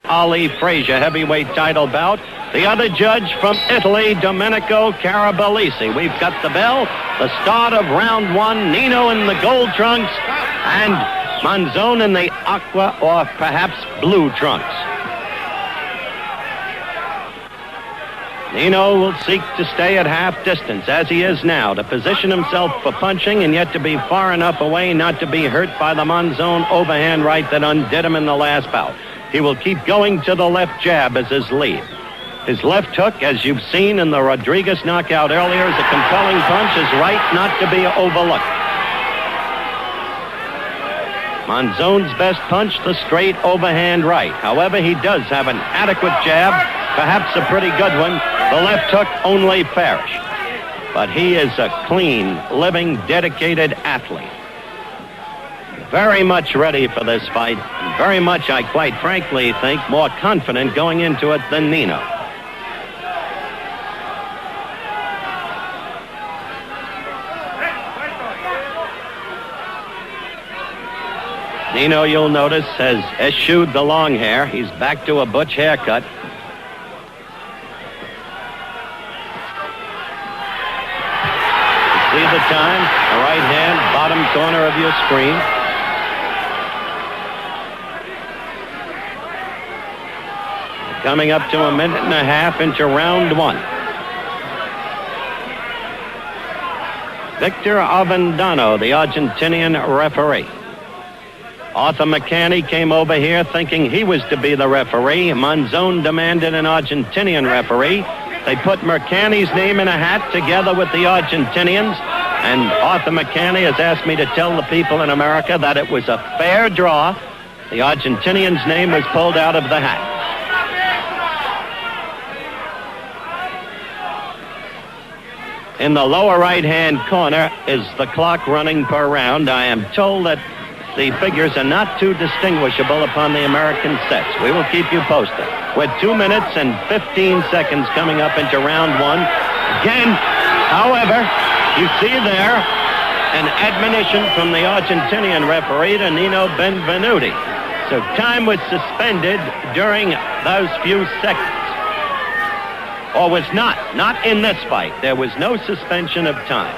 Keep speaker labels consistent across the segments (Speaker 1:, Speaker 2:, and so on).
Speaker 1: Ali Frazier heavyweight title bout. The other judge from Italy, Domenico Carabalisi. We've got the bell, the start of round one. Nino in the gold trunks and Monzon in the aqua or perhaps blue trunks. Nino will seek to stay at half distance, as he is now, to position himself for punching and yet to be far enough away not to be hurt by the Monzon overhand right that undid him in the last bout. He will keep going to the left jab as his lead. His left hook, as you've seen in the Rodriguez knockout earlier, is a compelling punch. His right not to be overlooked. Monzon's best punch, the straight overhand right. However, he does have an adequate jab, perhaps a pretty good one. The left hook only fairish. But he is a clean, living, dedicated athlete. Very much ready for this fight. And very much, I quite frankly think, more confident going into it than Nino. Nino, you'll notice, has eschewed the long hair. He's back to a butch haircut. You see the time? The right hand, bottom corner of your screen. Coming up to a minute and a half into round one. Victor Avendano, the Argentinian referee. Arthur McCanny came over here thinking he was to be the referee. Monzon demanded an Argentinian referee. They put McCanny's name in a hat together with the Argentinians. And Arthur McCanny has asked me to tell the people in America that it was a fair draw. The Argentinian's name was pulled out of the hat. In the lower right-hand corner is the clock running per round. I am told that the figures are not too distinguishable upon the American sets. We will keep you posted. With 2 minutes and 15 seconds coming up into round one. Again, however, you see there an admonition from the Argentinian referee to Nino Benvenuti. So time was suspended during those few seconds. Or was not in this fight. There was no suspension of time.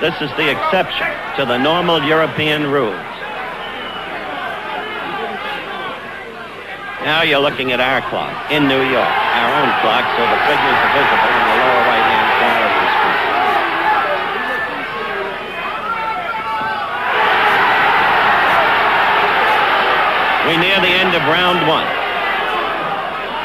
Speaker 1: This is the exception to the normal European rules. Now you're looking at our clock in New York, our own clock, so the figures are visible in the lower right-hand corner of the screen. We near the end of round one.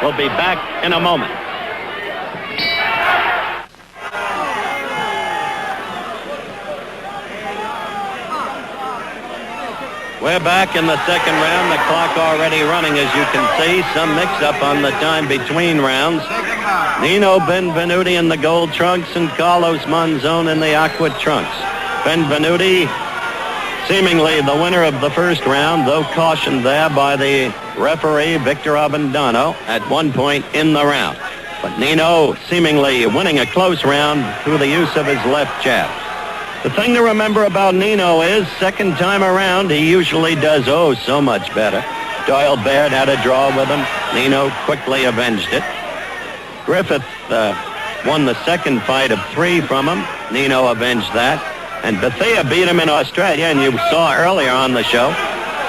Speaker 1: We'll be back in a moment. We're back in the second round. The clock already running, as you can see. Some mix-up on the time between rounds. Nino Benvenuti in the gold trunks and Carlos Monzon in the aqua trunks. Benvenuti, seemingly the winner of the first round, though cautioned there by the referee, Victor Avendano, at one point in the round. But Nino seemingly winning a close round through the use of his left jab. The thing to remember about Nino is, second time around, he usually does, so much better. Doyle Baird had a draw with him. Nino quickly avenged it. Griffith won the second fight of 3 from him. Nino avenged that. And Bethea beat him in Australia, and you saw earlier on the show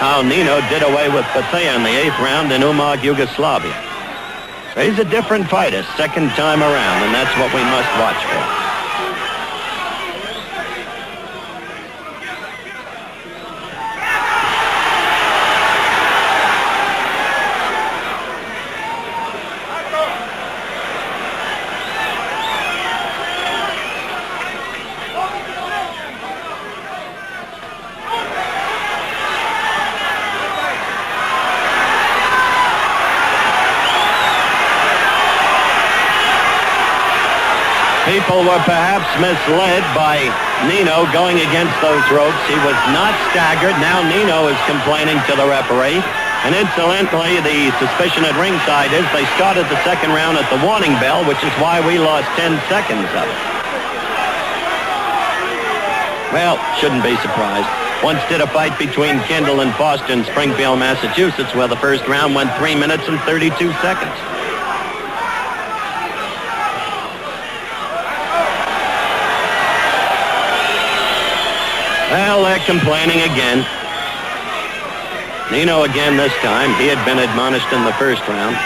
Speaker 1: how Nino did away with Bethea in the 8th round in Umag, Yugoslavia. So he's a different fighter, second time around, and that's what we must watch for. People were perhaps misled by Nino going against those ropes. He was not staggered. Now Nino is complaining to the referee. And incidentally, the suspicion at ringside is they started the second round at the warning bell, which is why we lost 10 seconds of it. Well, shouldn't be surprised. once did a fight between Kendall and Foster in Springfield, Massachusetts, where the first round went 3 minutes and 32 seconds. Well, they're complaining again. Nino again this time. He had been admonished in the first round.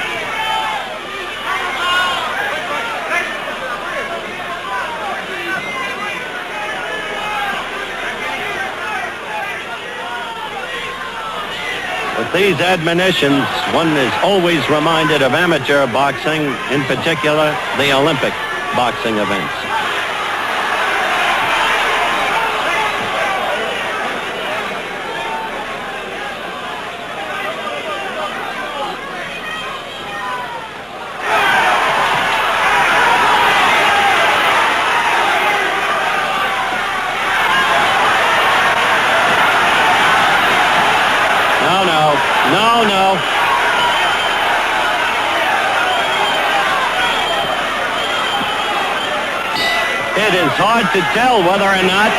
Speaker 1: With these admonitions, one is always reminded of amateur boxing, in particular the Olympic boxing events. No. It is hard to tell whether or not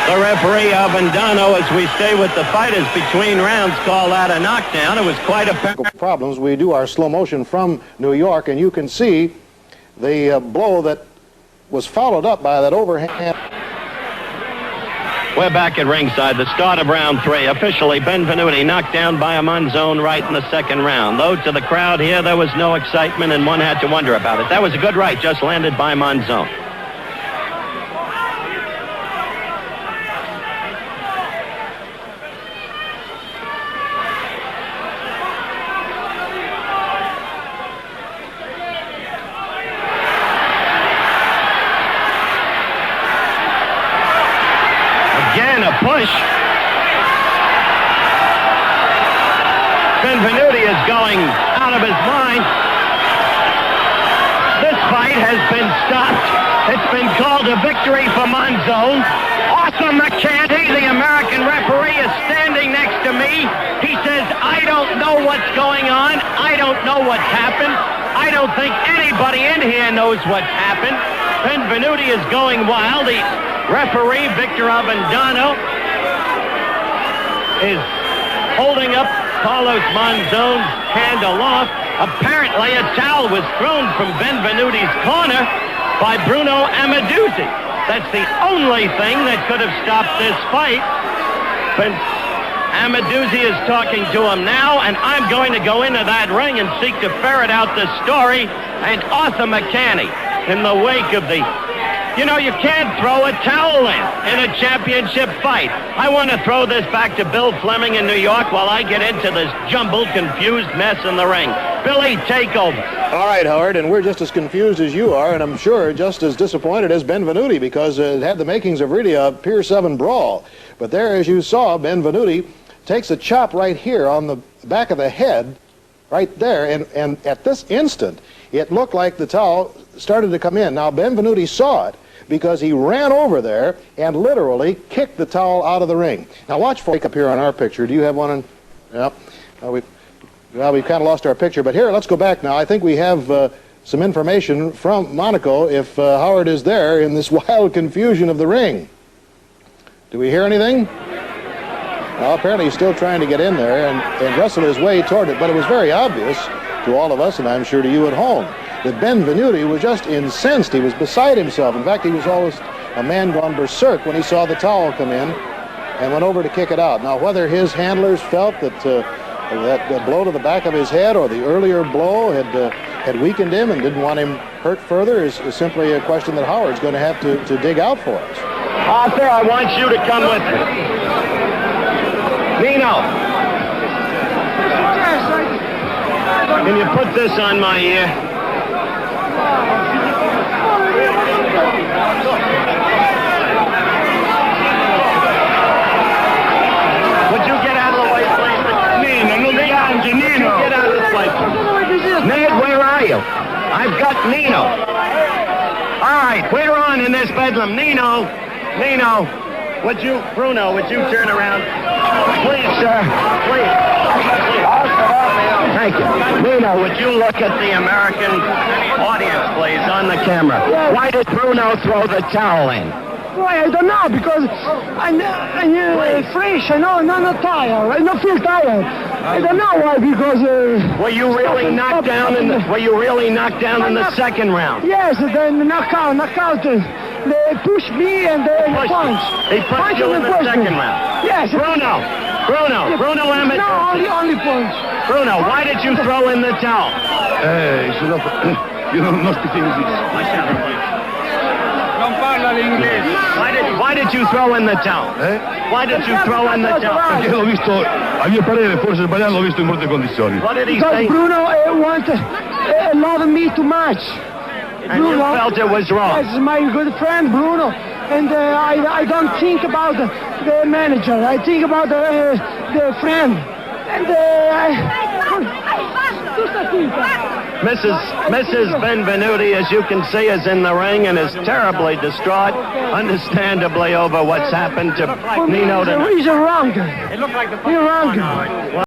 Speaker 1: the referee Avendano, as we stay with the fighters between rounds, called that a knockdown. It was quite a
Speaker 2: problems. We do our slow motion from New York, and you can see the blow that was followed up by that overhand.
Speaker 1: We're back at ringside, the start of round 3. Officially, Benvenuti knocked down by a Monzon right in the second round. Though to the crowd here, there was no excitement, and one had to wonder about it. That was a good right, just landed by Monzon. Push. Benvenuti is going out of his mind. This fight has been stopped. It's been called a victory for Monzon. Awesome McCanty, the American referee, is standing next to me. He says, I don't know what's going on. I don't know what's happened. I don't think anybody in here knows what's happened. Benvenuti is going wild. The referee, Victor Avendano, is holding up Carlos Monzon's hand aloft. Apparently, a towel was thrown from Benvenuti's corner by Bruno Amaduzzi. That's the only thing that could have stopped this fight. But Amaduzzi is talking to him now, and I'm going to go into that ring and seek to ferret out the story. And Arthur McCanny, in the wake of the... You know, you can't throw a towel in a championship fight. I want to throw this back to Bill Fleming in New York while I get into this jumbled, confused mess in the ring. Billy, take over.
Speaker 2: All right, Howard, and we're just as confused as you are, and I'm sure just as disappointed as Benvenuti, because it had the makings of really a Pier 7 brawl. But there, as you saw, Benvenuti takes a chop right here on the back of the head, right there, and at this instant, it looked like the towel started to come in. Now, Benvenuti saw it, because he ran over there and literally kicked the towel out of the ring. Now watch for up here on our picture. Do you have one? Yep. We've kind of lost our picture, but here, let's go back now. I think we have some information from Monaco, if Howard is there, in this wild confusion of the ring. Do we hear anything? Well, apparently he's still trying to get in there and wrestle his way toward it, but it was very obvious to all of us, and I'm sure to you at home, that Benvenuti was just incensed. He was beside himself. In fact, he was almost a man gone berserk when he saw the towel come in and went over to kick it out. Now, whether his handlers felt that that blow to the back of his head or the earlier blow had weakened him and didn't want him hurt further is simply a question that Howard's going to have to dig out for us.
Speaker 1: Arthur, I want you to come with me. Nino, can you put this on my ear? Would you get out of the way, please? Nino, get out of the way. Ned, where are you? I've got Nino. All right, we're on in this bedlam. Nino, Bruno, would you turn around? Please, sir, please. Thank you. Bruno, would you look at the American audience, please, on the camera? Why did Bruno throw the towel in?
Speaker 3: Why? I don't know, because I'm fresh, not tired. I don't feel tired. I don't know why, because...
Speaker 1: Were you really knocked down in the second round?
Speaker 3: Yes, then knockout. They pushed me and they punched.
Speaker 1: He punched you in the second round?
Speaker 3: Yes.
Speaker 1: Bruno Emmett.
Speaker 3: No, only punch.
Speaker 1: Bruno, why did you throw in the towel?
Speaker 4: You don't speak English.
Speaker 5: Non parla l'inglese.
Speaker 1: Why did you throw in the towel? Why did you throw in the towel?
Speaker 4: Perché l'ho visto, a mio parere, forse sbagliato, l'ho visto in molte condizioni.
Speaker 1: What did he
Speaker 3: Because
Speaker 1: say?
Speaker 3: Bruno loved me too much.
Speaker 1: And you felt it was wrong?
Speaker 3: Yes, my good friend Bruno, and I don't think about the manager. I think about the friend. And
Speaker 1: Mrs. Benvenuti, as you can see, is in the ring and is terribly distraught, understandably, over what's happened to Nino tonight.
Speaker 3: He's a wrong.
Speaker 5: It looked like the
Speaker 3: He's wrong.